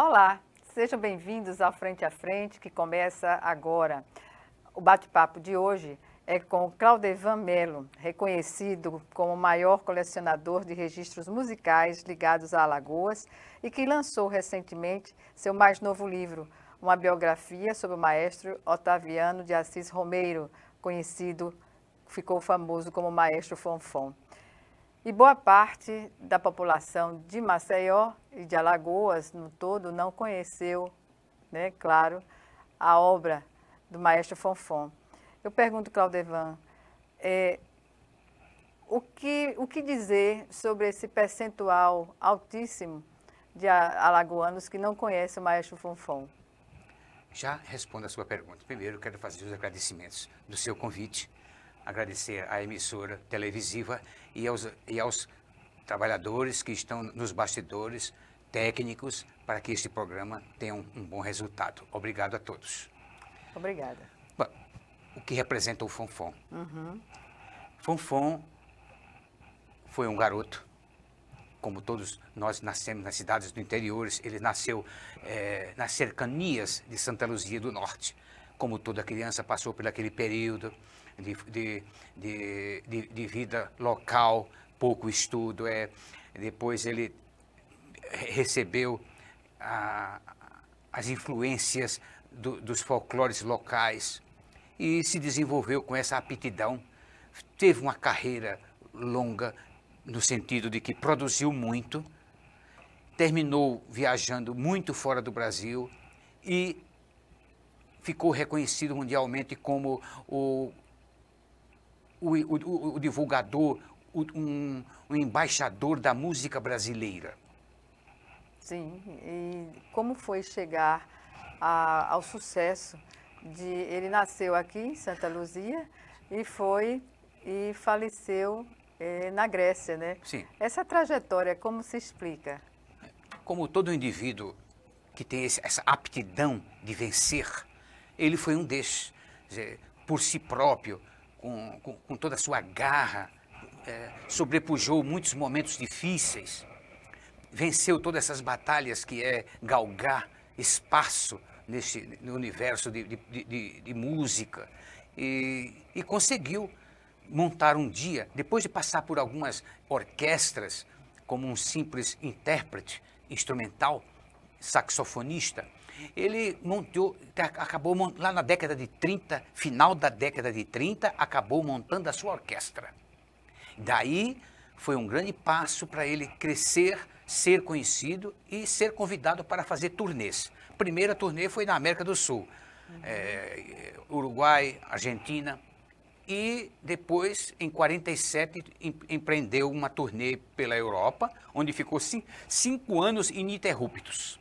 Olá, sejam bem-vindos ao Frente a Frente, que começa agora. O bate-papo de hoje é com Claudevan Melo, reconhecido como o maior colecionador de registros musicais ligados a Alagoas e que lançou recentemente seu mais novo livro, uma biografia sobre o maestro Otaviano de Assis Romeiro, ficou famoso como Maestro Fonfon. E boa parte da população de Maceió e de Alagoas, no todo, não conheceu, claro, a obra do Maestro Fonfon. Eu pergunto, Claudevan, o que dizer sobre esse percentual altíssimo de alagoanos que não conhecem o Maestro Fonfon? Já respondo a sua pergunta. Primeiro, quero fazer os agradecimentos do seu convite, agradecer à emissora televisiva e aos trabalhadores que estão nos bastidores técnicos para que este programa tenha um bom resultado. Obrigado a todos. Obrigada. Bom, o que representa o Fonfon? Fonfon foi um garoto, como todos nós nascemos nas cidades do interior. Ele nasceu nas cercanias de Santa Luzia do Norte. Como toda criança, passou por aquele período de vida local, pouco estudo. Depois ele recebeu as influências dos folclores locais e se desenvolveu com essa aptidão. Teve uma carreira longa, no sentido de que produziu muito, terminou viajando muito fora do Brasil e ficou reconhecido mundialmente como o divulgador, o embaixador da música brasileira. Sim, e como foi chegar ao sucesso ele nasceu aqui em Santa Luzia e faleceu na Grécia, né? Sim. Essa trajetória, como se explica? Como todo indivíduo que tem essa aptidão de vencer, ele foi um desses, por si próprio, com toda a sua garra, sobrepujou muitos momentos difíceis, venceu todas essas batalhas que é galgar espaço no universo de música e conseguiu montar um dia, depois de passar por algumas orquestras, como um simples intérprete instrumental, saxofonista, ele acabou lá na década de 30, final da década de 30, acabou montando a sua orquestra. Daí foi um grande passo para ele crescer, ser conhecido e ser convidado para fazer turnês. A primeira turnê foi na América do Sul, Uruguai, Argentina, e depois, em 47, empreendeu uma turnê pela Europa, onde ficou 5 anos ininterruptos.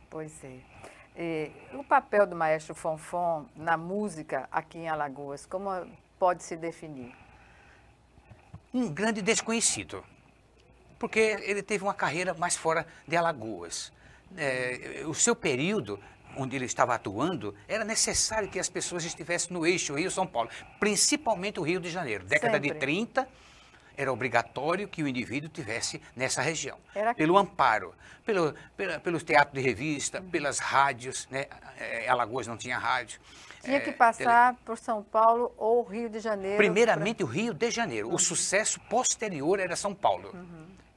Pois é. O papel do Maestro Fonfon na música aqui em Alagoas, como pode se definir? Um grande desconhecido, porque ele teve uma carreira mais fora de Alagoas. O seu período, onde ele estava atuando, era necessário que as pessoas estivessem no eixo Rio-São Paulo, principalmente o Rio de Janeiro. Década de 30, era obrigatório que o indivíduo estivesse nessa região. Pelo amparo, pelos teatros de revista, pelas rádios, né? Alagoas não tinha rádio. Tinha que passar por São Paulo ou Rio de Janeiro? Primeiramente o Rio de Janeiro. O sucesso posterior era São Paulo.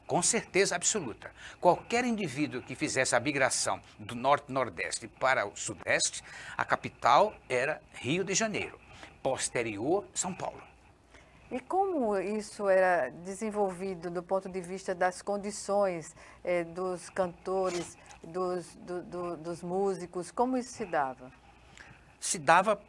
Com certeza absoluta. Qualquer indivíduo que fizesse a migração do norte-nordeste para o sudeste, a capital era Rio de Janeiro. Posterior, São Paulo. E como isso era desenvolvido do ponto de vista das condições dos cantores, dos músicos? Como isso se dava? Se dava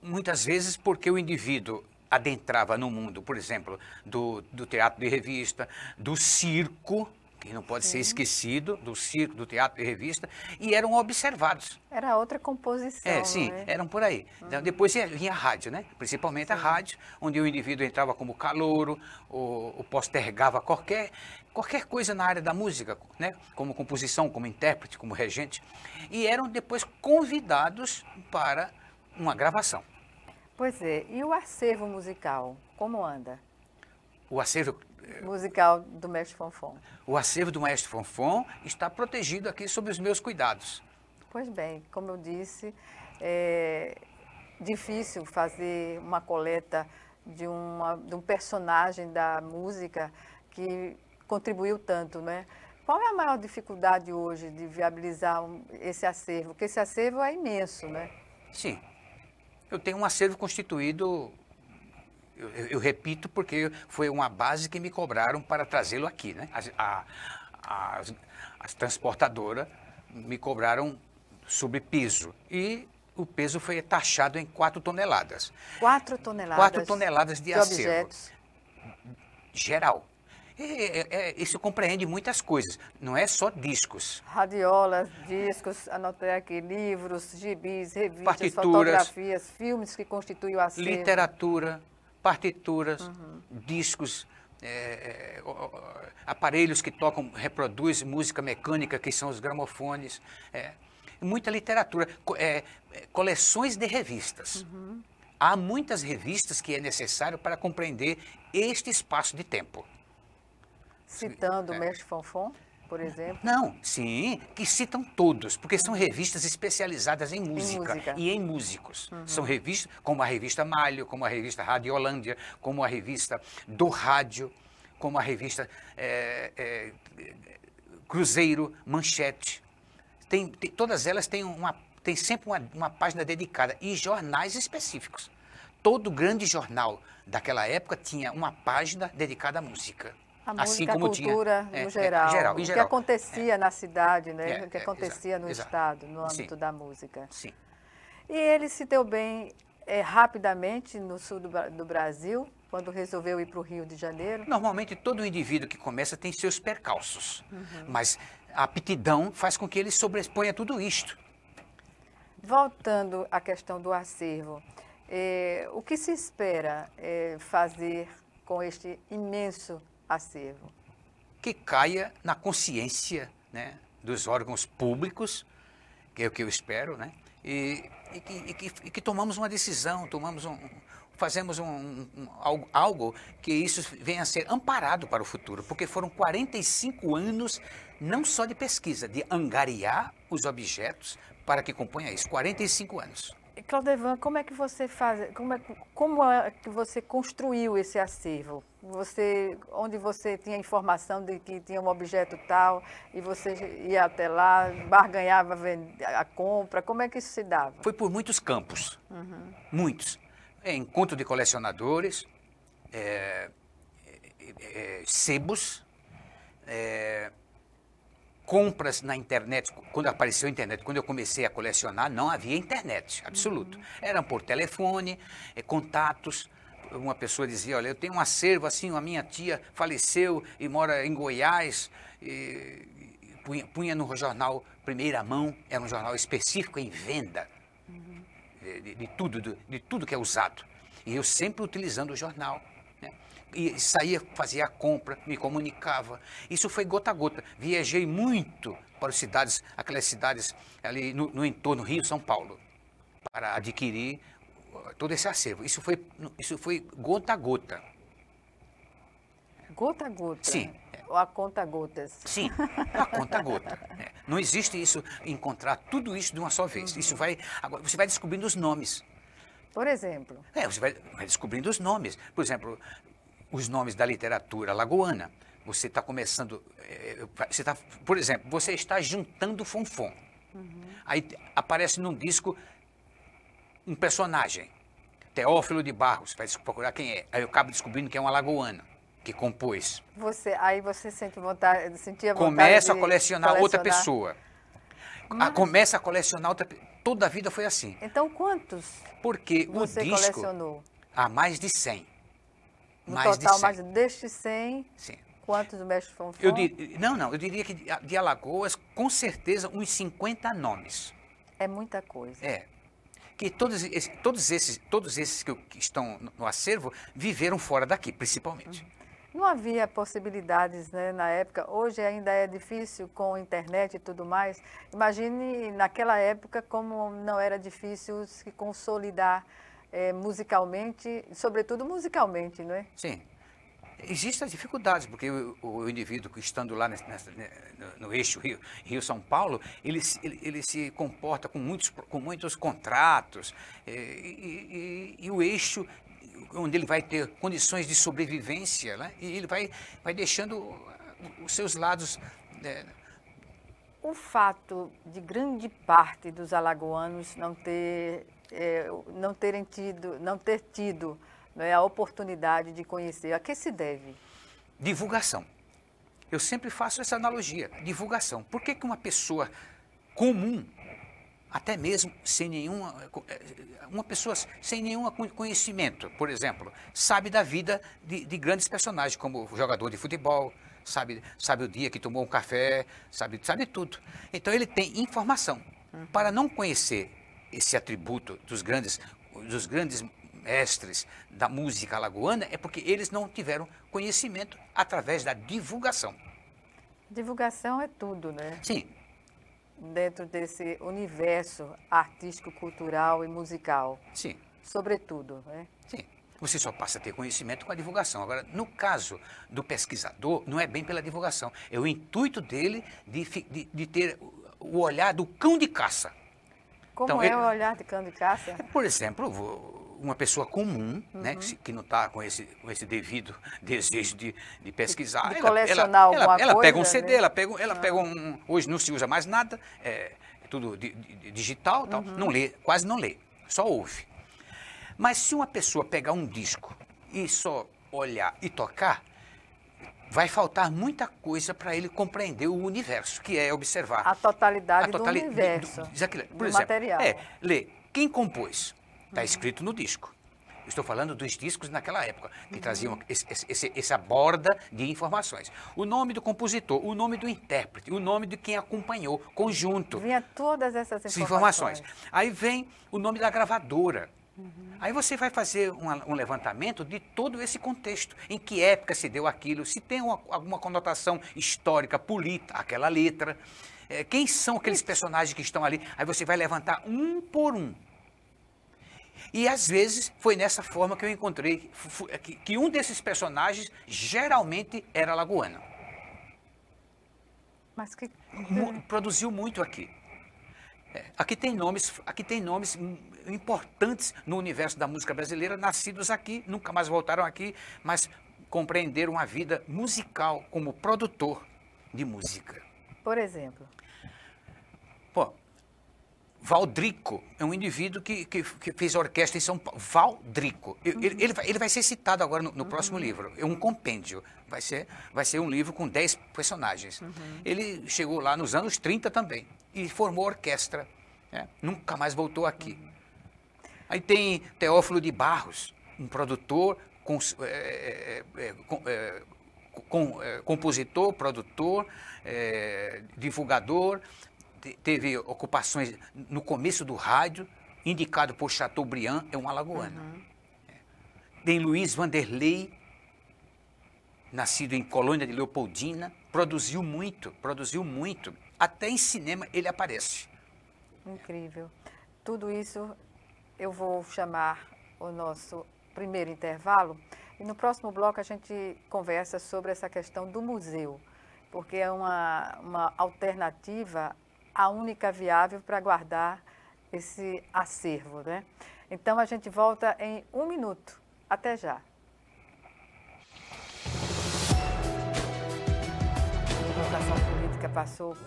muitas vezes porque o indivíduo adentrava no mundo, por exemplo, do teatro de revista, do circo, que não pode ser esquecido, do circo, do teatro de revista, e eram observados. Era outra composição, sim, não é? eram por aí. Depois vinha a rádio, né? Principalmente a rádio, onde o indivíduo entrava como calouro, ou postergava qualquer coisa na área da música, né? Como composição, como intérprete, como regente, e eram depois convidados para uma gravação. Pois é, e o acervo musical, como anda? O acervo, musical do Mestre Fonfon. o acervo do Maestro Fonfon está protegido aqui sob os meus cuidados. Pois bem, como eu disse, é difícil fazer uma coleta de um personagem da música que contribuiu tanto, né? Qual é a maior dificuldade hoje de viabilizar esse acervo? Porque esse acervo é imenso, né? Sim, eu tenho um acervo constituído, eu repito, porque foi uma base que me cobraram para trazê-lo aqui, né? As transportadoras me cobraram sobre piso e o peso foi taxado em 4 toneladas. 4 toneladas? 4 toneladas de acervo. Objetos. Geral. Isso compreende muitas coisas, não é só discos. Radiolas, discos, anotei aqui, livros, gibis, revistas, Partituras, fotografias, filmes que constituem o acervo. Literatura, partituras, discos, aparelhos que tocam, reproduzem música mecânica, que são os gramofones, muita literatura, coleções de revistas. Há muitas revistas que é necessário para compreender este espaço de tempo. Citando o Mestre Fonfon, por exemplo? Não, sim, que citam todos, porque são revistas especializadas em música e em músicos. São revistas como a revista Malho, como a revista Radiolândia, como a revista do Rádio, como a revista Cruzeiro, Manchete. Todas elas têm sempre uma página dedicada e jornais específicos. Todo grande jornal daquela época tinha uma página dedicada à música. A música, a cultura, no geral. Em o geral. que acontecia na cidade, né? O que acontecia no estado, no âmbito da música. Sim. E ele se deu bem rapidamente no sul do Brasil, quando resolveu ir para o Rio de Janeiro? Normalmente, todo indivíduo que começa tem seus percalços, mas a aptidão faz com que ele sobreponha tudo isto. Voltando à questão do acervo, o que se espera fazer com este imenso acervo? Que caia na consciência, né, dos órgãos públicos, que é o que eu espero, né, e que tomamos uma decisão, fazemos algo que isso venha a ser amparado para o futuro, porque foram 45 anos não só de pesquisa, de angariar os objetos para que componha isso, 45 anos. Claudevan, como é que você faz, como é que você construiu esse acervo? Onde você tinha informação de que tinha um objeto tal e você ia até lá, barganhava a compra, como é que isso se dava? Foi por muitos campos, muitos. Encontro de colecionadores, sebos, compras na internet. Quando apareceu a internet, quando eu comecei a colecionar, não havia internet, absoluto. Eram por telefone, contatos. Uma pessoa dizia, olha, eu tenho um acervo assim, a minha tia faleceu e mora em Goiás, e punha no jornal Primeira Mão, era um jornal específico em venda de tudo que é usado. E eu sempre utilizando o jornal, né? E saía, fazia a compra, me comunicava. Isso foi gota a gota. Viajei muito para aquelas cidades ali no entorno, Rio, São Paulo, para adquirir todo esse acervo. Isso foi gota a gota. Gota a gota? Sim. Ou a conta gotas? Sim, a conta gota. Não existe isso, encontrar tudo isso de uma só vez. Agora, você vai descobrindo os nomes. Por exemplo? Você vai descobrindo os nomes. Por exemplo, os nomes da literatura lagoana. Você está começando, por exemplo, você está juntando Fonfon. Aí aparece num disco um personagem, Teófilo de Barros, vai procurar quem é. Aí eu acabo descobrindo que é uma lagoana que compôs. Aí você sentia vontade Começa a colecionar outra pessoa. Começa a colecionar outra pessoa. Toda a vida foi assim. Então quantos Porque você o disco colecionou? Há mais de 100. No mais total, de 100. mais destes 100, Sim. quantos do Mestre Fonfon? Eu diria que de Alagoas, com certeza, uns 50 nomes. É muita coisa. Que todos esses que estão no acervo viveram fora daqui, principalmente. Não havia possibilidades, né, na época, hoje ainda é difícil com a internet e tudo mais. Imagine naquela época como não era difícil se consolidar musicalmente, sobretudo musicalmente, não é? Sim. Existem as dificuldades, porque o indivíduo que estando lá no eixo Rio-São Paulo, ele se comporta com muitos contratos, e o eixo onde ele vai ter condições de sobrevivência, né? E ele vai deixando os seus lados... O fato de grande parte dos alagoanos não ter tido a oportunidade de conhecer, a que se deve? Divulgação. Eu sempre faço essa analogia, divulgação. Por que uma pessoa comum, até mesmo uma pessoa sem nenhum conhecimento, por exemplo, sabe da vida de grandes personagens, como o jogador de futebol, sabe o dia que tomou um café, sabe tudo. Então ele tem informação. Para não conhecer esse atributo dos grandes mestres da música alagoana, é porque eles não tiveram conhecimento através da divulgação. Divulgação é tudo, né? Sim. Dentro desse universo artístico, cultural e musical. Sim. Sobretudo, né? Sim. Você só passa a ter conhecimento com a divulgação. Agora, no caso do pesquisador, não é bem pela divulgação. É o intuito dele de ter o olhar do cão de caça. Como então, é o olhar de cão de caça? Por exemplo, uma pessoa comum, né, que não está com esse devido desejo de pesquisar. De colecionar alguma coisa. Ela pega um CD, né? ela pega um... Hoje não se usa mais nada, é tudo digital, tal, não lê, quase não lê, só ouve. Mas se uma pessoa pegar um disco e só olhar e tocar, vai faltar muita coisa para ele compreender o universo, que é observar. A totalidade do universo, por exemplo, material. Ler. Quem compôs? Está escrito no disco. Eu estou falando dos discos naquela época, que traziam essa borda de informações. O nome do compositor, o nome do intérprete, o nome de quem acompanhou, conjunto. Vinha todas essas informações. Aí vem o nome da gravadora. Aí você vai fazer um levantamento de todo esse contexto, em que época se deu aquilo, se tem alguma conotação histórica, política, aquela letra, quem são aqueles personagens que estão ali, aí você vai levantar um por um. E às vezes foi nessa forma que eu encontrei que um desses personagens geralmente era alagoano. Mas que... Produziu muito aqui. Aqui tem nomes importantes no universo da música brasileira, nascidos aqui, nunca mais voltaram aqui, mas compreenderam a vida musical como produtor de música. Por exemplo? Pô, Valdrico é um indivíduo que fez orquestra em São Paulo. Valdrico. Ele vai ser citado agora no próximo livro. É um compêndio. Vai ser um livro com 10 personagens. Ele chegou lá nos anos 30 também e formou orquestra. Nunca mais voltou aqui. Aí tem Teófilo de Barros, um produtor, compositor, produtor, divulgador. Teve ocupações no começo do rádio, indicado por Chateaubriand, é um alagoano. Tem Luiz Vanderlei, nascido em Colônia de Leopoldina, produziu muito. Até em cinema ele aparece. Incrível. Tudo isso eu vou chamar o nosso primeiro intervalo e no próximo bloco a gente conversa sobre essa questão do museu, porque é uma alternativa a única viável para guardar esse acervo, né? Então a gente volta em 1 minuto. Até já. A votação política passou.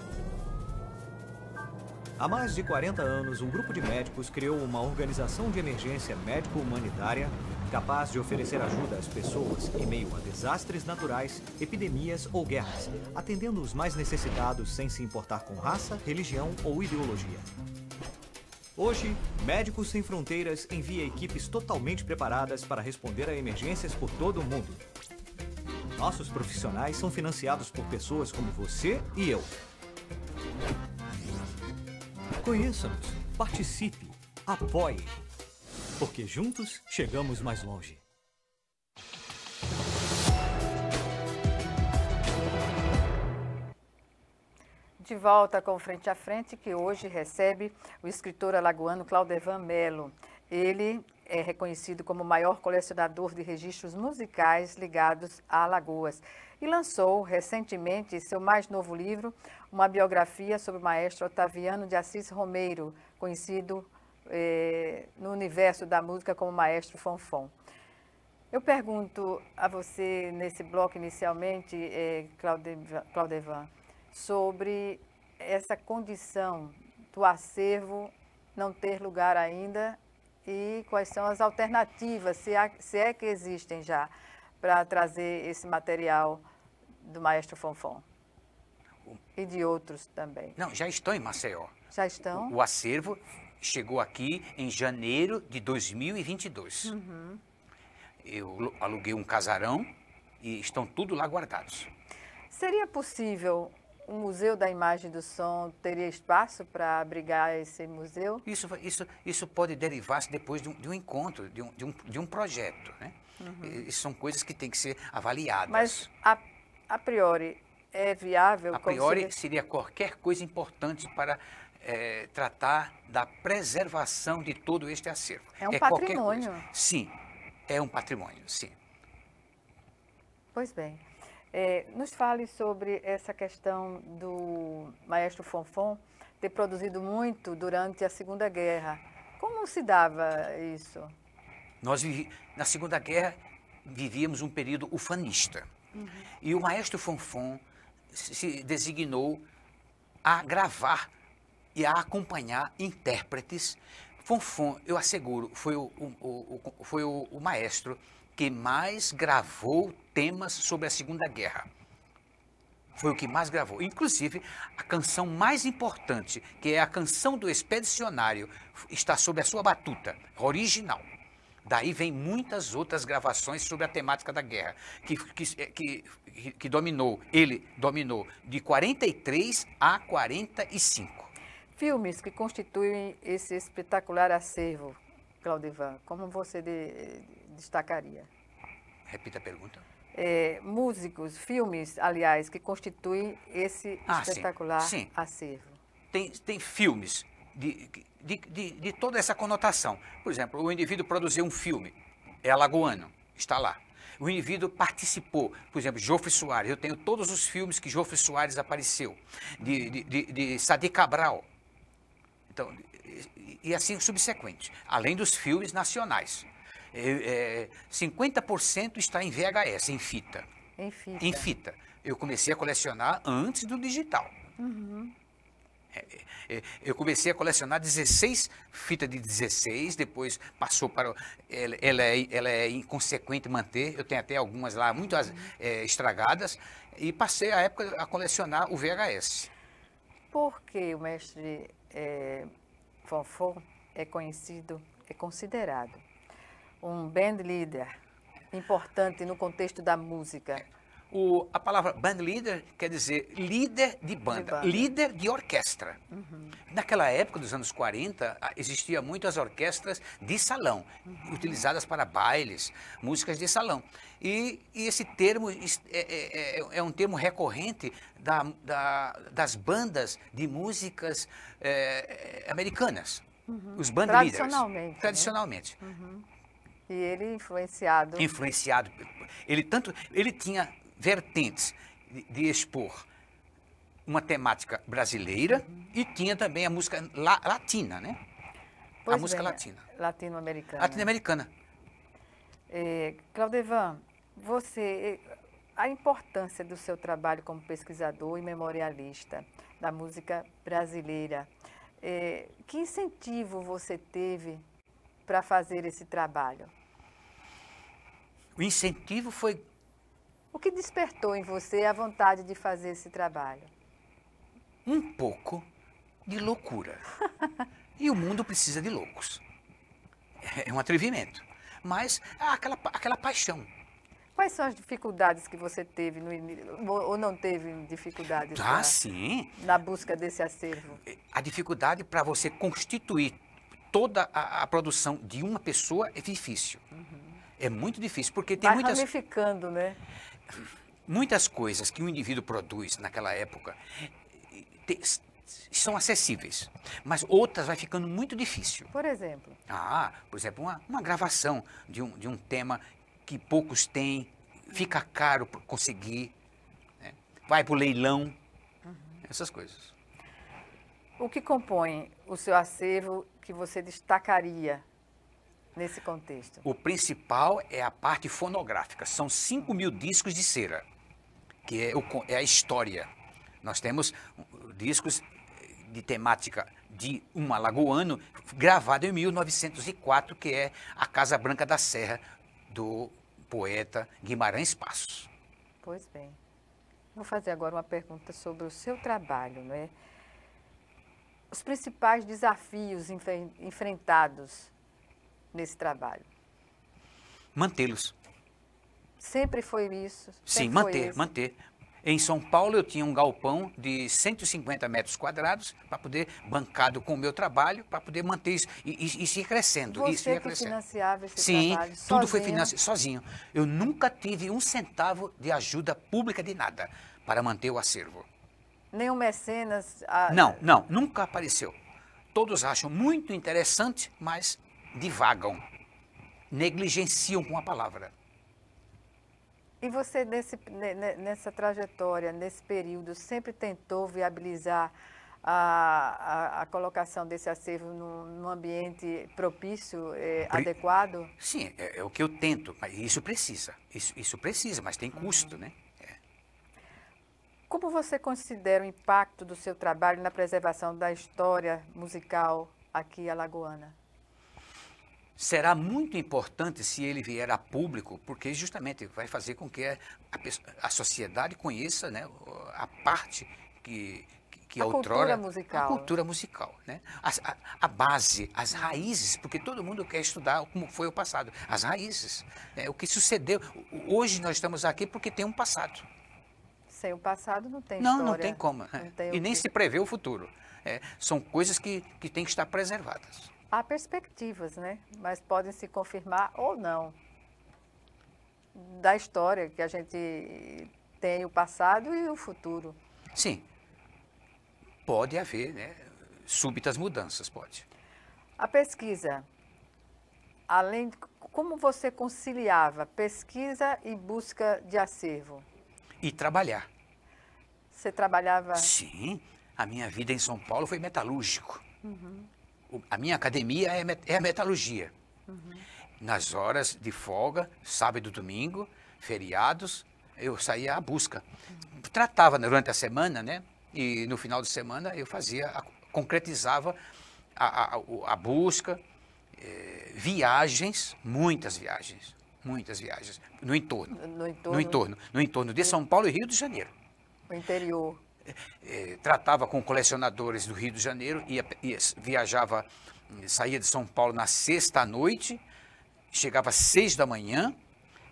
Há mais de 40 anos, um grupo de médicos criou uma organização de emergência médico-humanitária capaz de oferecer ajuda às pessoas em meio a desastres naturais, epidemias ou guerras, atendendo os mais necessitados sem se importar com raça, religião ou ideologia. Hoje, Médicos Sem Fronteiras envia equipes totalmente preparadas para responder a emergências por todo o mundo. Nossos profissionais são financiados por pessoas como você e eu. Conheça-nos, participe, apoie, porque juntos chegamos mais longe. De volta com Frente a Frente, que hoje recebe o escritor alagoano Claudevan Melo. Ele é reconhecido como o maior colecionador de registros musicais ligados a Alagoas e lançou recentemente seu mais novo livro, uma biografia sobre o maestro Otaviano de Assis Romeiro, conhecido no universo da música como Maestro Fonfon. Eu pergunto a você, nesse bloco inicialmente, Claudevan, sobre essa condição do acervo não ter lugar ainda e quais são as alternativas, se é que existem já, para trazer esse material do Maestro Fonfon e de outros também. Não, já estão em Maceió. Já estão? O acervo chegou aqui em janeiro de 2022. Eu aluguei um casarão e estão tudo lá guardados. Seria possível o Museu da Imagem e do Som teria espaço para abrigar esse museu? Isso pode derivar-se depois de um encontro, de um projeto, né? Isso são coisas que têm que ser avaliadas. Mas, a priori, é viável? A priori, seria qualquer coisa importante para tratar da preservação de todo este acervo. É um patrimônio. Sim, é um patrimônio, sim. Pois bem. Nos fale sobre essa questão do Maestro Fonfon ter produzido muito durante a Segunda Guerra. Como se dava isso? Nós, na Segunda Guerra, vivíamos um período ufanista. E o Maestro Fonfon se designou a gravar e a acompanhar intérpretes. Fonfon, eu asseguro, foi o maestro que mais gravou temas sobre a Segunda Guerra. Foi o que mais gravou. Inclusive, a canção mais importante, que é a canção do Expedicionário, está sob a sua batuta, original. Daí vem muitas outras gravações sobre a temática da guerra, que dominou, ele dominou de 43 a 45. Filmes que constituem esse espetacular acervo, Claudevan, como você destacaria? Repita a pergunta. Músicos, filmes, aliás, que constituem esse espetacular sim. acervo. Tem filmes de toda essa conotação. Por exemplo, o indivíduo produziu um filme, é alagoano, está lá. O indivíduo participou, por exemplo, Jofre Soares, eu tenho todos os filmes que Jofre Soares apareceu, de Sadi Cabral. Então, e assim subsequente, além dos filmes nacionais. 50% está em VHS, em fita. Em fita. Eu comecei a colecionar antes do digital. Eu comecei a colecionar 16 fitas de 16, depois passou para... Ela é inconsequente manter, eu tenho até algumas lá, muito estragadas, e passei a época a colecionar o VHS. Por que o mestre Fonfon é considerado um band leader importante no contexto da música? A palavra band leader quer dizer líder de banda, líder de orquestra. Naquela época, dos anos 40, existiam muitas orquestras de salão, utilizadas para bailes, músicas de salão. E esse termo é um termo recorrente das bandas de músicas americanas, os band leaders. Tradicionalmente. E ele influenciado. Ele tinha vertentes de expor uma temática brasileira e tinha também a música latina, né? Pois a música bem, latina. Latino-americana. Latino-americana. Claudevan, a importância do seu trabalho como pesquisador e memorialista da música brasileira, que incentivo você teve para fazer esse trabalho? O incentivo foi... O que despertou em você a vontade de fazer esse trabalho? Um pouco de loucura. E o mundo precisa de loucos. É um atrevimento. Mas aquela paixão. Quais são as dificuldades que você teve no início, ou não teve dificuldades sim. na busca desse acervo? A dificuldade para você constituir toda a produção de uma pessoa é difícil. É muito difícil, porque tem Vai ramificando, né? Muitas coisas que um indivíduo produz naquela época são acessíveis, mas outras vai ficando muito difícil. Por exemplo? Por exemplo, uma gravação de um tema que poucos têm, fica caro para conseguir, né? Vai para o leilão, essas coisas. O que compõe o seu acervo que você destacaria nesse contexto? O principal é a parte fonográfica, são 5.000 discos de cera, que é a história. Nós temos discos de temática de um alagoano, gravado em 1904, que é a Casa Branca da Serra, do poeta Guimarães Passos. Pois bem. Vou fazer agora uma pergunta sobre o seu trabalho, não é? Os principais desafios enfrentados nesse trabalho? Mantê-los. Sempre foi isso? Sim, Sempre manter. Em São Paulo eu tinha um galpão de 150 metros quadrados para poder, bancado com o meu trabalho, para poder manter isso e ir crescendo. Você que financiava esse trabalho? Sim, tudo foi financiado sozinho. Eu nunca tive um centavo de ajuda pública de nada para manter o acervo. Nenhum mecenas? Não, nunca apareceu. Todos acham muito interessante, mas divagam, negligenciam com a palavra. E você, nessa trajetória, nesse período, sempre tentou viabilizar a colocação desse acervo num ambiente propício, adequado? Sim, é o que eu tento, mas isso precisa. Isso precisa, mas tem custo, né? Como você considera o impacto do seu trabalho na preservação da história musical aqui alagoana? Será muito importante se ele vier a público, porque justamente vai fazer com que a sociedade conheça, né, a parte que outrora... A cultura musical. Né? A base, as raízes, porque todo mundo quer estudar como foi o passado. As raízes, o que sucedeu. Hoje nós estamos aqui porque tem um passado. Sem o passado não tem história. Não tem como. E nem se prevê o futuro. São coisas que têm que estar preservadas. Há perspectivas, né? Mas podem se confirmar ou não. Da história que a gente tem o passado e o futuro. Sim. Pode haver, né? Súbitas mudanças, pode. A pesquisa, como você conciliava pesquisa e busca de acervo? E trabalhar. Você trabalhava? Sim. A minha vida em São Paulo foi metalúrgico. A minha academia é a metalurgia. Nas horas de folga, sábado e domingo, feriados, eu saía à busca. Tratava durante a semana, né? E no final de semana eu concretizava a busca, viagens, muitas viagens no entorno de São Paulo e Rio de Janeiro. O interior. Tratava com colecionadores do Rio de Janeiro, viajava, saía de São Paulo na sexta à noite, chegava às 6 da manhã,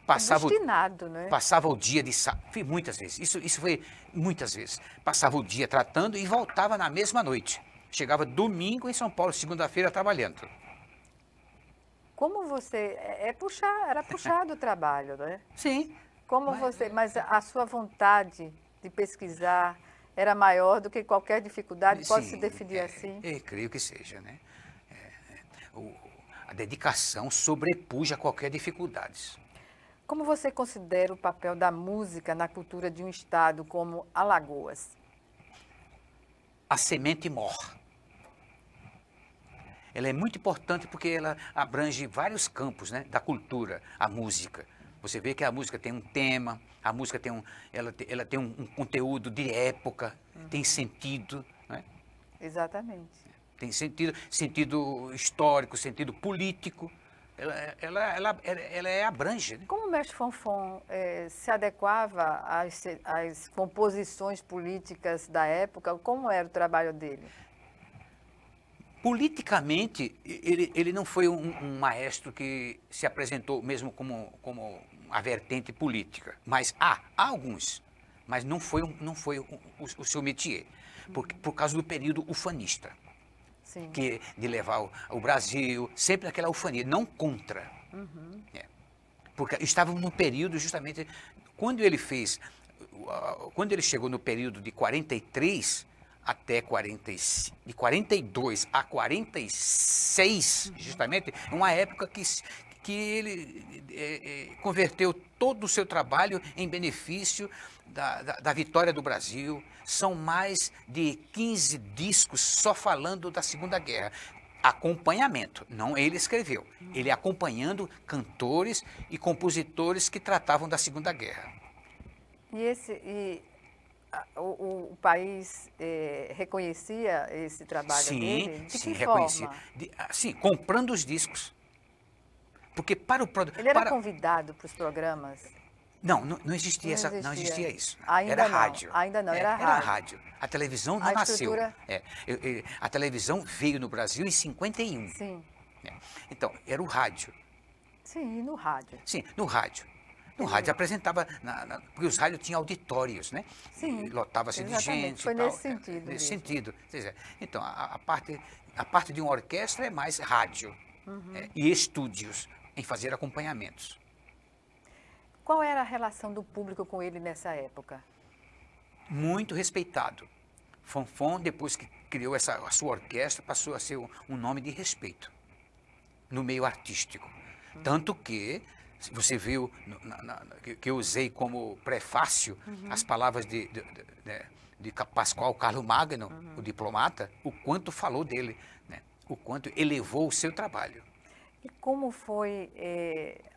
passava o dia de sábado, muitas vezes, isso foi muitas vezes, passava o dia tratando e voltava na mesma noite. Chegava domingo em São Paulo, segunda-feira trabalhando. Como você, era puxado o trabalho, né? Sim. Mas a sua vontade de pesquisar era maior do que qualquer dificuldade, pode se definir assim? Eu creio que seja, né? A dedicação sobrepuja qualquer dificuldade. Como você considera o papel da música na cultura de um estado como Alagoas? A semente mor. Ela é muito importante porque ela abrange vários campos, né, da cultura, a música. Você vê que a música tem um tema, a música ela tem um conteúdo de época, tem sentido. Né? Exatamente. Tem sentido histórico, sentido político. Ela abrange. Né? Como o mestre Fonfon se adequava às composições políticas da época? Como era o trabalho dele? Politicamente, ele não foi um maestro que se apresentou mesmo como a vertente política. Mas há alguns, mas não foi o seu métier, por causa do período ufanista. Sim. De levar o Brasil, sempre naquela ufania, não contra. Porque estávamos num período justamente, quando ele chegou no período de 43, até de 42 a 46, justamente, uma época que ele converteu todo o seu trabalho em benefício da vitória do Brasil. São mais de 15 discos só falando da Segunda Guerra. Acompanhamento, não ele escreveu, ele acompanhando cantores e compositores que tratavam da Segunda Guerra. O país reconhecia esse trabalho dele? De sim, que reconhecia. forma? Sim, comprando os discos. Porque para o Ele era convidado para os programas? Não existia não existia isso. Ainda era não, rádio. ainda não, era rádio. A televisão não nasceu. A televisão veio no Brasil em 51. Sim. Então, era o rádio. Sim, e no rádio? Sim, no rádio. No rádio apresentava, porque os rádios tinham auditórios, né? Sim. Lotava-se de gente. Foi e tal, nesse sentido. Nesse sentido. Então, a parte de uma orquestra é mais rádio e estúdios em fazer acompanhamentos. Qual era a relação do público com ele nessa época? Muito respeitado. Fonfon, depois que criou a sua orquestra, passou a ser um nome de respeito no meio artístico. Tanto que, você viu que eu usei como prefácio as palavras de Pascoal Carlo Magno, o diplomata, o quanto falou dele, né? O quanto elevou o seu trabalho. E como foi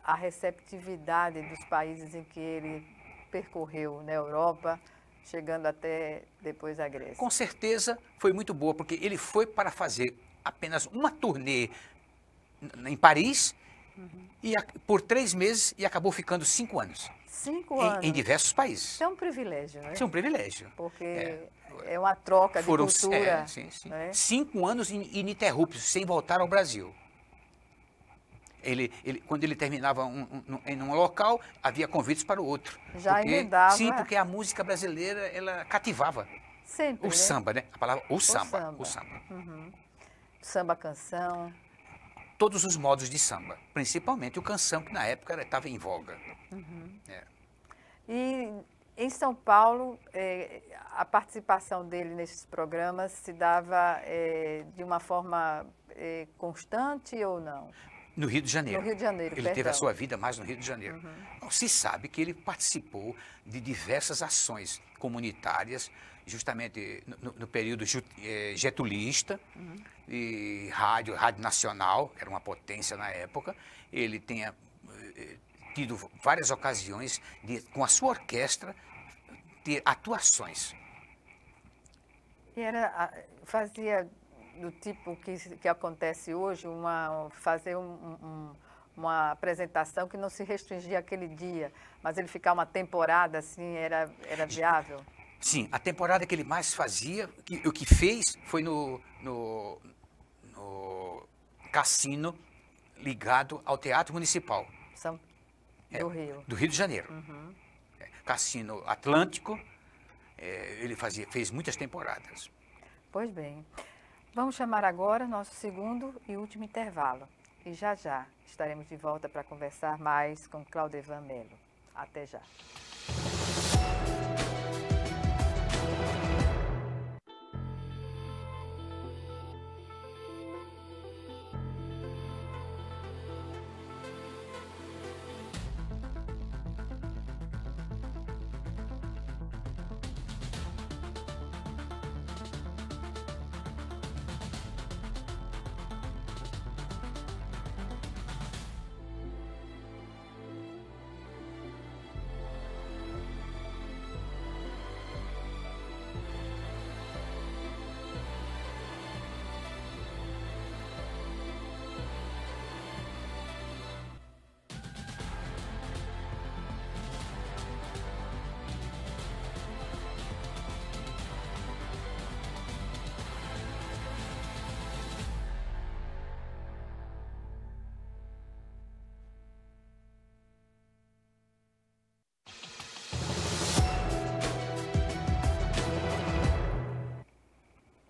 a receptividade dos países em que ele percorreu na Europa, chegando até depois à Grécia? Com certeza foi muito boa, porque ele foi para fazer apenas uma turnê em Paris por 3 meses e acabou ficando 5 anos. 5 anos? Em diversos países. Isso é um privilégio, né? Isso é um privilégio. Porque é uma troca de cultura. Sim. Né? 5 anos ininterruptos, sem voltar ao Brasil. Quando ele terminava em um local, havia convites para o outro. Já emendava. Sim, porque a música brasileira, ela cativava. Sempre, o samba, né? A palavra o samba. Samba canção. Todos os modos de samba, principalmente o canção, que na época estava em voga. E em São Paulo, a participação dele nesses programas se dava de uma forma constante ou não? No Rio de Janeiro. No Rio de Janeiro, Ele teve a sua vida mais no Rio de Janeiro. Se sabe que ele participou de diversas ações comunitárias, justamente no período getulista, e rádio nacional, era uma potência na época. Ele tinha tido várias ocasiões de, com a sua orquestra, ter atuações. E fazia do tipo que acontece hoje, fazer uma apresentação que não se restringia àquele dia, mas ele ficar uma temporada assim, era viável? Sim, a temporada que ele mais fazia, o que fez foi no cassino ligado ao Teatro Municipal. Do Rio. Do Rio de Janeiro. Cassino Atlântico, ele fez muitas temporadas. Pois bem. Vamos chamar agora nosso segundo e último intervalo. E já estaremos de volta para conversar mais com Claudevan Mello. Até já.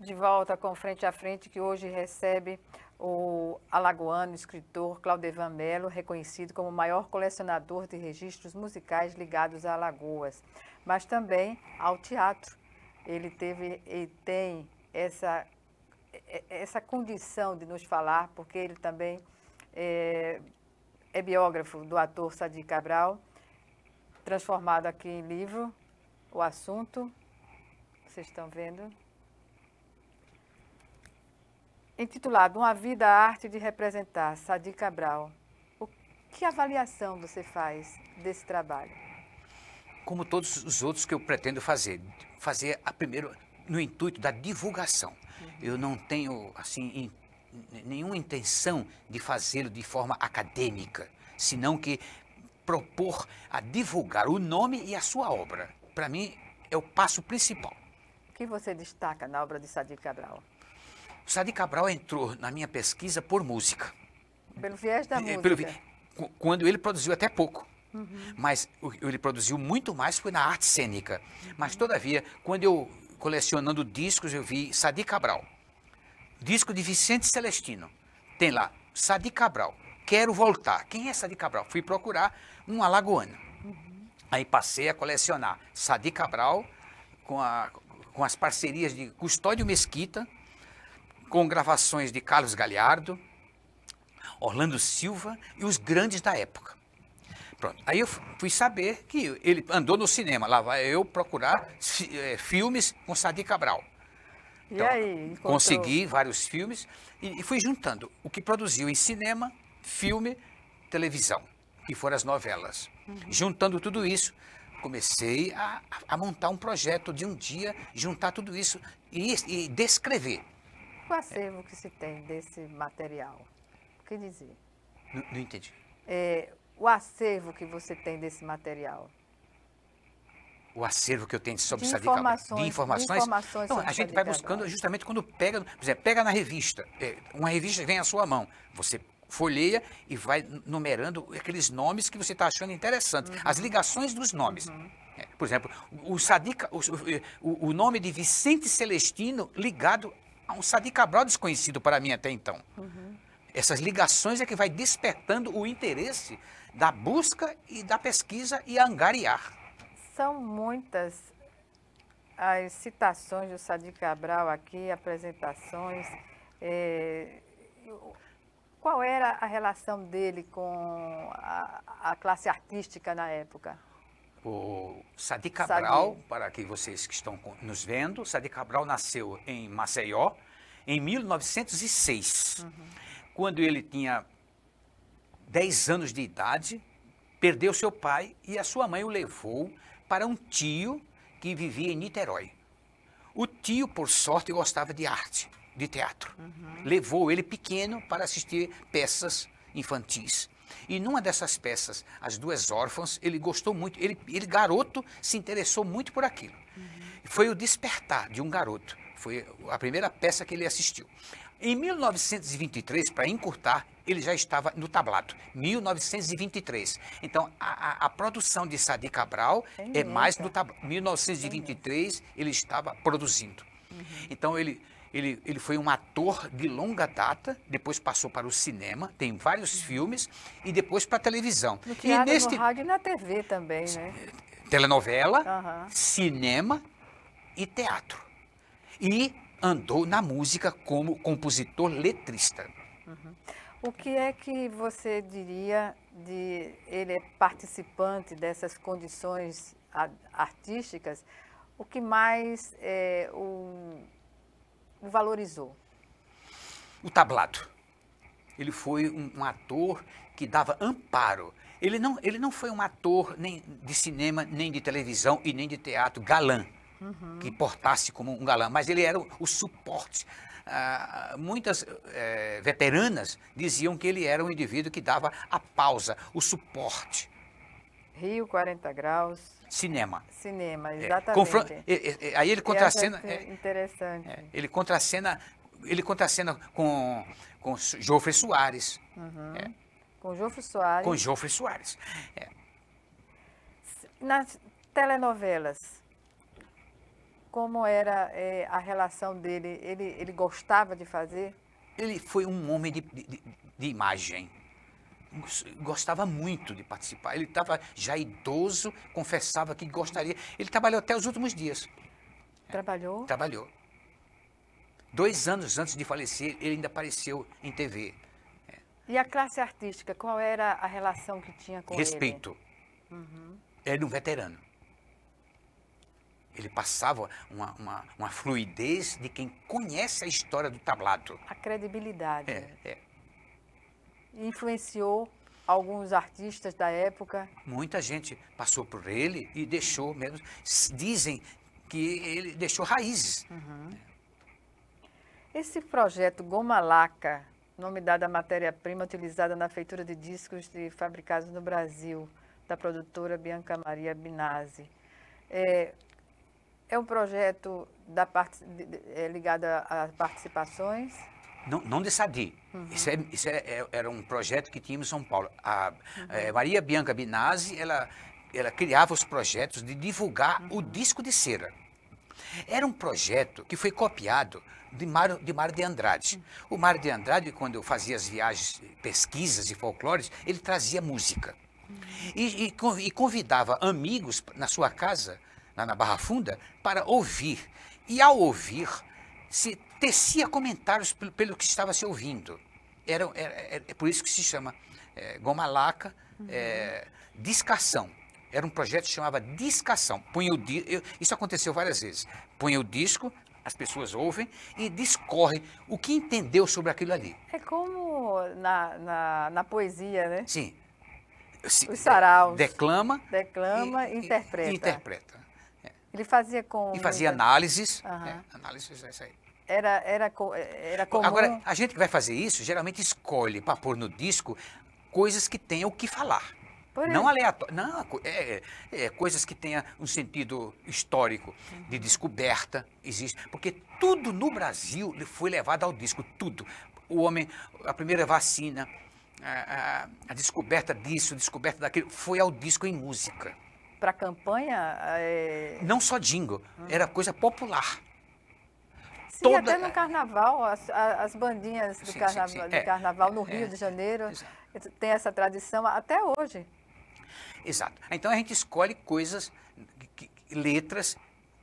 De volta com Frente a Frente, que hoje recebe o alagoano escritor Claudevan Mello, reconhecido como o maior colecionador de registros musicais ligados a Alagoas, mas também ao teatro. ele tem essa condição de nos falar, porque ele também é biógrafo do ator Sadi Cabral, transformado aqui em livro, o assunto, vocês estão vendo, intitulado Uma Vida, a Arte de Representar, Sadi Cabral. Que avaliação você faz desse trabalho? Como todos os outros que eu pretendo fazer primeiro no intuito da divulgação. Eu não tenho, assim, nenhuma intenção de fazê-lo de forma acadêmica, senão que propor a divulgar o nome e a sua obra. Para mim, é o passo principal. O que você destaca na obra de Sadi Cabral? O Sadi Cabral entrou na minha pesquisa por música. Pelo viés da música? Quando ele produziu até pouco. Mas ele produziu muito mais foi na arte cênica. Mas, todavia, quando eu, colecionando discos, eu vi Sadi Cabral. Disco de Vicente Celestino. Tem lá, Sadi Cabral, Quero Voltar. Quem é Sadi Cabral? Fui procurar um alagoano. Aí passei a colecionar Sadi Cabral com as parcerias de Custódio Mesquita, com gravações de Carlos Galhardo, Orlando Silva e os grandes da época. Pronto. Aí eu fui saber que ele andou no cinema. Lá vai eu procurar filmes com Sadi Cabral. E então, aí? Encontrou? Consegui vários filmes e fui juntando o que produziu em cinema, filme, televisão, que foram as novelas. Juntando tudo isso, comecei a montar um projeto de um dia, juntar tudo isso e descrever. O acervo que se tem desse material, o que dizer? Não entendi. O acervo que você tem desse material. O acervo que eu tenho sobre de Sadi Cabral. De informações então, a gente vai buscando justamente quando pega, por exemplo, pega na revista, uma revista vem à sua mão, você folheia e vai numerando aqueles nomes que você está achando interessante, as ligações dos nomes. Por exemplo, o nome de Vicente Celestino ligado a um Sadi Cabral desconhecido para mim até então. Essas ligações é que vai despertando o interesse da busca e da pesquisa e angariar. São muitas as citações do Sadi Cabral aqui, apresentações. Qual era a relação dele com a classe artística na época? O Sadi Cabral, para que vocês que estão nos vendo, Sadi Cabral nasceu em Maceió em 1906. Quando ele tinha 10 anos de idade, perdeu seu pai e a sua mãe o levou para um tio que vivia em Niterói. O tio, por sorte, gostava de arte, de teatro. Levou ele pequeno para assistir peças infantis. E numa dessas peças, As Duas Órfãs, ele gostou muito, ele garoto, se interessou muito por aquilo. Foi o despertar de um garoto, foi a primeira peça que ele assistiu. Em 1923, para encurtar, ele já estava no tablado, 1923. Então, a produção de Sadi Cabral é mais no tablado. 1923, ele estava produzindo. Então, ele foi um ator de longa data, depois passou para o cinema, tem vários filmes, e depois para a televisão. No teatro, no rádio e na TV também, né? Telenovela, cinema e teatro. E andou na música como compositor letrista. O que é que você diria de ele é participante dessas condições artísticas? O que mais o valorizou? O tablado. Ele foi um ator que dava amparo. Ele não foi um ator nem de cinema, nem de televisão e nem de teatro galã, que portasse como um galã, mas ele era o suporte. Muitas veteranas diziam que ele era um indivíduo que dava a pausa, o Rio, 40 graus. Cinema. Cinema, exatamente. Aí ele contracena. Interessante. Ele contracena com Jofre Soares. Com Jofre Soares. Com Jofre Soares. Nas telenovelas, como era a relação dele? Ele gostava de fazer? Ele foi um homem de imagem. Gostava muito de participar. Ele estava já idoso, confessava que gostaria. Ele trabalhou até os últimos dias. Trabalhou? Trabalhou. 2 anos antes de falecer, ele ainda apareceu em TV. E a classe artística, qual era a relação que tinha com Respeito. Ele era um veterano. Ele passava uma fluidez de quem conhece a história do tablado. A credibilidade. É. Influenciou alguns artistas da época. Muita gente passou por ele e deixou mesmo. Dizem que ele deixou raízes. Esse projeto Goma Laca, nome dado à matéria-prima utilizada na feitura de discos fabricados no Brasil, da produtora Bianca Maria Binazzi, é um projeto ligado a participações? Não de Sadi. Isso era um projeto que tínhamos em São Paulo. Maria Bianca Binazzi, ela criava os projetos de divulgar o disco de cera. Era um projeto que foi copiado de Mário de Andrade. O Mário de Andrade, quando eu fazia as viagens, pesquisas e folclores, ele trazia música. E convidava amigos na sua casa, lá na Barra Funda, para ouvir. E ao ouvir, se tecia comentários pelo que estava se ouvindo. É por isso que se chama Goma Laca, discação. Era um projeto que chamava discação. Isso aconteceu várias vezes. Punha o disco, as pessoas ouvem e discorrem o que entendeu sobre aquilo ali. É como na poesia, né? Sim. Os saraus. Declama e interpreta. Ele fazia com... E fazia análises. Análises, é isso aí. Era comum... Agora, a gente que vai fazer isso, geralmente escolhe para pôr no disco coisas que tenham o que falar. Não aleatório. Não, coisas que tenham um sentido histórico, de descoberta, existe. Porque tudo no Brasil foi levado ao disco, tudo. O homem, a primeira vacina, a descoberta disso, a descoberta daquilo, foi ao disco em música. Para a campanha? Não só jingle, era coisa popular. Sim, até no carnaval, as bandinhas do carnaval no Rio de Janeiro, tem essa tradição até hoje. Exato. Então a gente escolhe coisas, letras,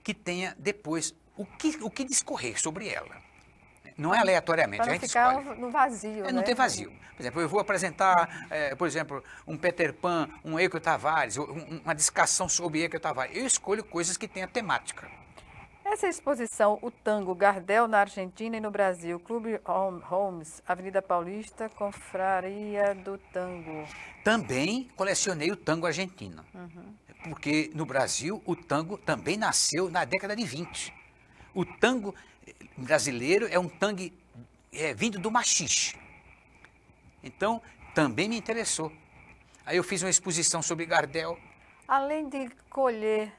que tenha depois o que discorrer sobre ela. Não é aleatoriamente. Para não ficar no vazio, né? Não tem vazio. Por exemplo, eu vou apresentar, por exemplo, um Peter Pan, um Eco Tavares, uma discação sobre Eco Tavares. Eu escolho coisas que tenham temática. Essa exposição, o tango Gardel na Argentina e no Brasil, Clube Holmes, Avenida Paulista, Confraria do Tango. Também colecionei o tango argentino, porque no Brasil o tango também nasceu na década de 20. O tango brasileiro é um tango vindo do machixe. Então, também me interessou. Aí eu fiz uma exposição sobre Gardel. Além de colher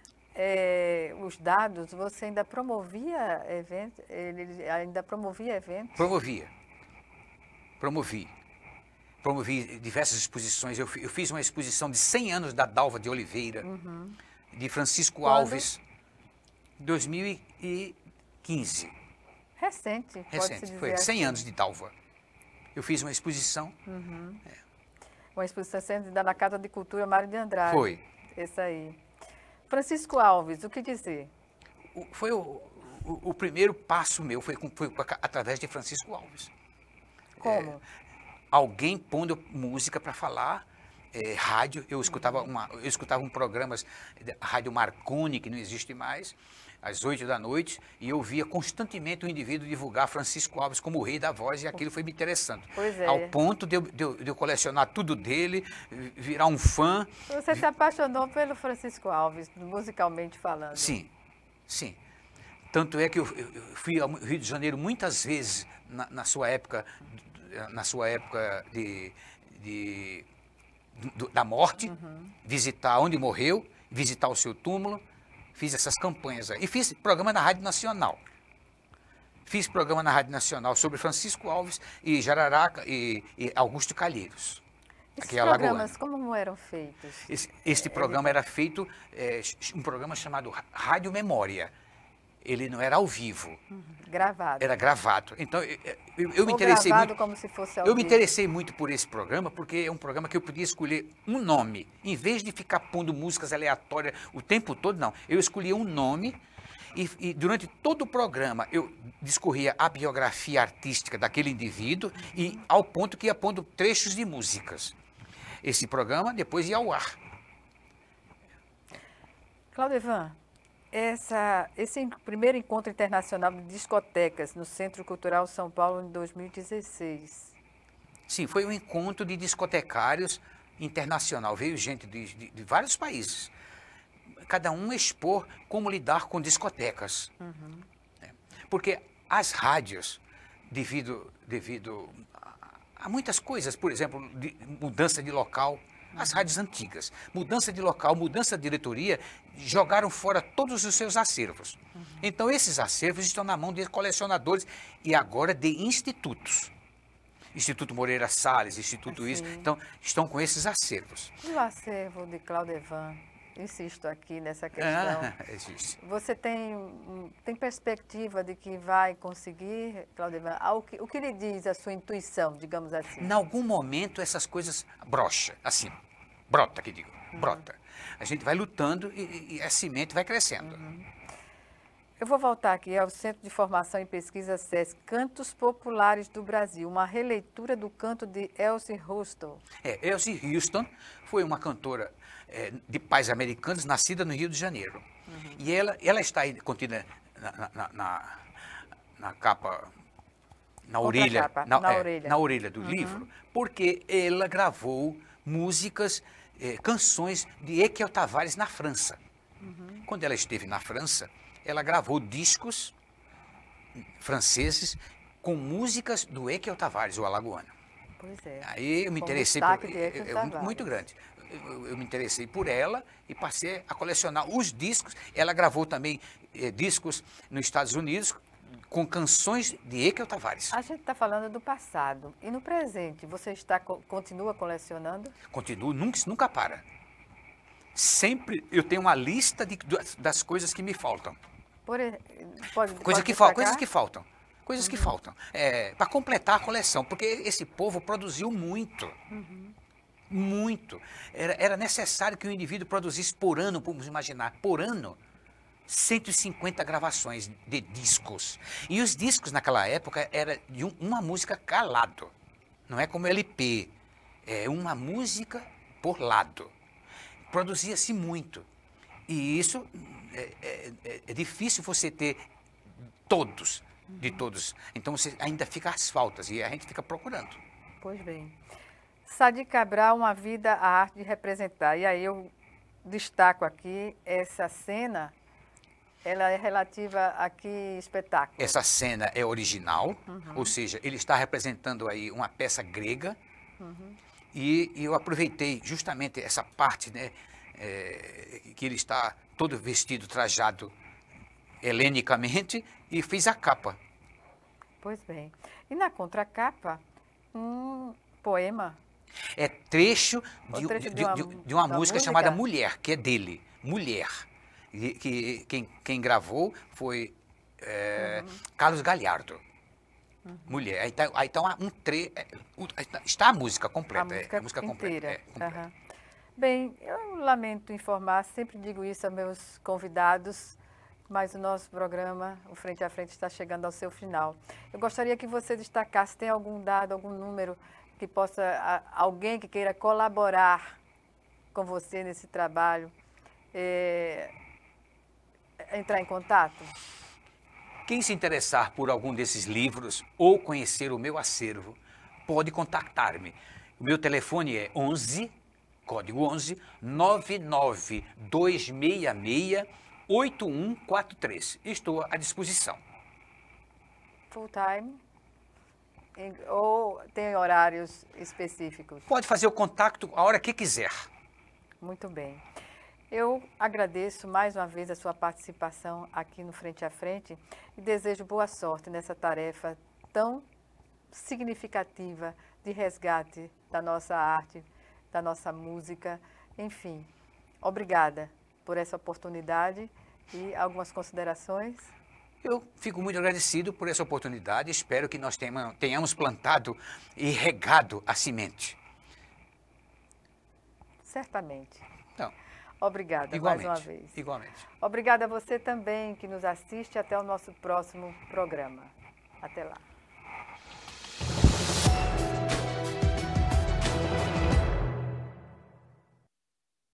os dados, você ainda promovia eventos? Ele ainda promovia eventos? Promovi diversas exposições. Eu fiz uma exposição de 100 anos da Dalva de Oliveira, de Francisco Alves, 2015. Recente, pode-se dizer. Foi 100 anos de Dalva. Eu fiz uma exposição. Uma exposição sendo na Casa de Cultura Mário de Andrade. Foi. Isso aí. Francisco Alves, o que dizer? Foi o primeiro passo meu, foi através de Francisco Alves. Como? Alguém pondo música para falar, rádio, eu escutava um programa, Rádio Marconi, que não existe mais, às 8 da noite, e eu via constantemente o indivíduo divulgar Francisco Alves como o rei da voz, e aquilo foi me interessando. Pois é. Ao ponto de eu colecionar tudo dele, virar um fã. Você se apaixonou pelo Francisco Alves, musicalmente falando. Sim, sim. Tanto é que eu fui ao Rio de Janeiro muitas vezes na sua época da morte, visitar onde morreu, visitar o seu túmulo. Fiz essas campanhas aí. E fiz programa na Rádio Nacional. Fiz programa na Rádio Nacional sobre Francisco Alves e Jararaca e Augusto Calheiros. Esses programas, como eram feitos? Este programa era feito, um programa chamado Rádio Memória. Ele não era ao vivo. Gravado. Era gravado. Então, eu me interessei muito. Como se fosse ao vivo. Me interessei muito por esse programa, porque é um programa que eu podia escolher um nome. Em vez de ficar pondo músicas aleatórias o tempo todo, não. Eu escolhia um nome E durante todo o programa eu discorria a biografia artística daquele indivíduo e ao ponto que ia pondo trechos de músicas. Esse programa depois ia ao ar. Claudevan, esse primeiro encontro internacional de discotecas no Centro Cultural São Paulo em 2016. Sim, foi um encontro de discotecários internacional. Veio gente de vários países. Cada um expor como lidar com discotecas. Porque as rádios, devido a muitas coisas, por exemplo, de mudança de local, as rádios antigas, mudança de local, mudança de diretoria, jogaram fora todos os seus acervos. Então, esses acervos estão na mão de colecionadores e agora de institutos. Instituto Moreira Salles, Instituto isso, então, estão com esses acervos. E o acervo de Claudevan? Insisto aqui nessa questão. Existe. Você tem perspectiva de que vai conseguir, Claudevan? O que lhe diz a sua intuição, digamos assim? Em algum momento essas coisas brocham, assim, brota, que digo, brota. A gente vai lutando e a semente vai crescendo. Eu vou voltar aqui ao Centro de Formação e Pesquisa SESC, Cantos Populares do Brasil, uma releitura do canto de Elsie Houston. Elsie Houston foi uma cantora de pais americanos, nascida no Rio de Janeiro. E ela está aí contida na capa, na orelha, na orelha do livro, porque ela gravou músicas, canções de Ekel Tavares na França. Quando ela esteve na França, ela gravou discos franceses com músicas do Ekel Tavares, o alagoano. Pois é. Aí eu me interessei muito grande. Eu me interessei por ela e passei a colecionar os discos. Ela gravou também discos nos Estados Unidos com canções de Ekel Tavares. A gente está falando do passado. E no presente, você continua colecionando? Continuo, nunca para. Sempre eu tenho uma lista das coisas que me faltam. Coisas que faltam. Coisas que faltam. Para completar a coleção, porque esse povo produziu muito. Muito. Era necessário que o indivíduo produzisse por ano, vamos imaginar, por ano, 150 gravações de discos. E os discos naquela época era de uma música calado. Não é como LP. É uma música por lado. Produzia-se muito. E isso é difícil você ter todos, de todos. Então você ainda fica às faltas e a gente fica procurando. Pois bem. Sadi Cabral, Uma Vida, a Arte de Representar. E aí eu destaco aqui essa cena, ela é relativa a que espetáculo? Essa cena é original, ou seja, ele está representando aí uma peça grega. E eu aproveitei justamente essa parte, né, que ele está todo vestido, trajado helenicamente, e fiz a capa. Pois bem. E na contracapa, um poema. É trecho de uma música chamada Mulher, que é dele, Mulher. Que quem gravou foi Carlos Galhardo. Mulher. Aí tá está a música completa. A música inteira. Completa. Bem, eu lamento informar, sempre digo isso a meus convidados, mas o nosso programa, o Frente a Frente, está chegando ao seu final. Eu gostaria que você destacasse, tem algum dado, algum número que possa, alguém que queira colaborar com você nesse trabalho, entrar em contato? Quem se interessar por algum desses livros ou conhecer o meu acervo, pode contactar-me. O meu telefone é 11, código 11, 99266-8143. Estou à disposição. Full time? Ou tem horários específicos? Pode fazer o contato a hora que quiser. Muito bem. Eu agradeço mais uma vez a sua participação aqui no Frente a Frente e desejo boa sorte nessa tarefa tão significativa de resgate da nossa arte, da nossa música. Enfim, obrigada por essa oportunidade e algumas considerações. Eu fico muito agradecido por essa oportunidade. Espero que nós tenhamos plantado e regado a semente. Certamente. Então. Obrigada Igualmente, mais uma vez. igualmente. Obrigada a você também que nos assiste. Até o nosso próximo programa. Até lá.